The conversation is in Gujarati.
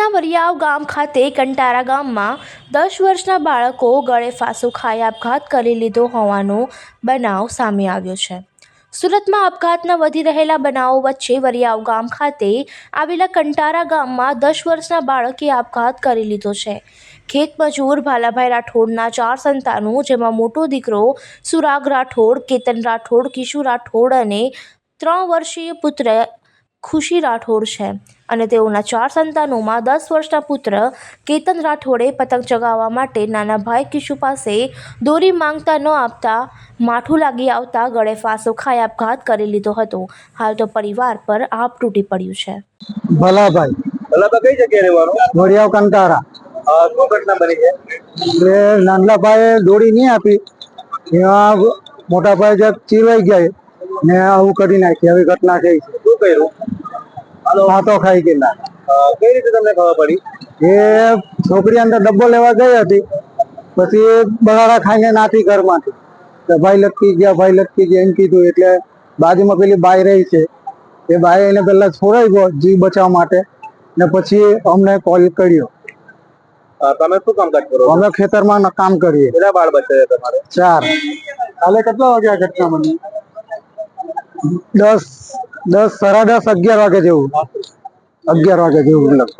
સુરતના વરિયાવ ગામ ખાતે કંટારા ગામમાં 10 વર્ષના બાળકો ગળે ફાંસો ખાઈ આપઘાત કરી લીધો હોવાનો બનાવ સામે આવ્યો છે। સુરતમાં આપઘાતના વધી રહેલા બનાવો વચ્ચે વરિયાવ ગામ ખાતે આવેલા કંટારા ગામમાં 10 વર્ષના બાળકે આપઘાત કરી લીધો છે। ખેત મજૂર ભાલાભાઈ રાઠોડના 4 સંતાનો, જેમાં મોટો દીકરો સુરાગ રાઠોડ, કેતન રાઠોડ, કિશુ રાઠોડ અને 3 વર્ષીય પુત્ર ખુશી રાઠોડ છે અને તેઓના 4 સંતાનોમાં 10 વર્ષના પુત્ર કેતન રાઠોડે પતંગ ચગાવવા માટે નાના ભાઈ કિશુ પાસે દોરી માંગતા ન આપતા માઠું લાગી આવતા ગળે ફાંસો ખાઈ આપઘાત કરી લીધો હતો। હાલ તો પરિવાર પર આપ તૂટી પડ્યું છે। ભલાભાઈ કઈ જગ્યાએ રહેવાનું? વરિયાવ કંટારા। શું ઘટના બની છે? નાનલા ભાઈએ દોડી નહીં આપી, એમાં મોટા ભાઈ જે ચીરવાઈ ગયા ને આવું કરી નાખી। આવી ઘટના થઈ છે। શું કર્યું? ફાંસો ખાઈ ગયેલા। કઈ રીતે તમને ખબર પડી? એ છોકરી અંદર ડબ્બો લેવા ગઈ હતી, પછી બગાડા ખાઈને નાથી ઘરમાંથી તો ભાઈ લટકી ગયા એમ કીધું। એટલે બાજુમાં પેલી બાઈ રહી છે, એ બાઈ એને પેલા છોડાઈ ગયો જીવ બચાવવા માટે ને પછી અમને કોલ કર્યો। તમે શું કામકાજ કરો? અમે ખેતરમાં કામ કરીએ। કેટલા બાળ બચ્ચા છે તમારે? 4। કાલે કેટલા વાગે આ ઘટના બની? 10, 10, 10:30, 11 વાગે જેવું, 11 વાગે જેવું લગભગ।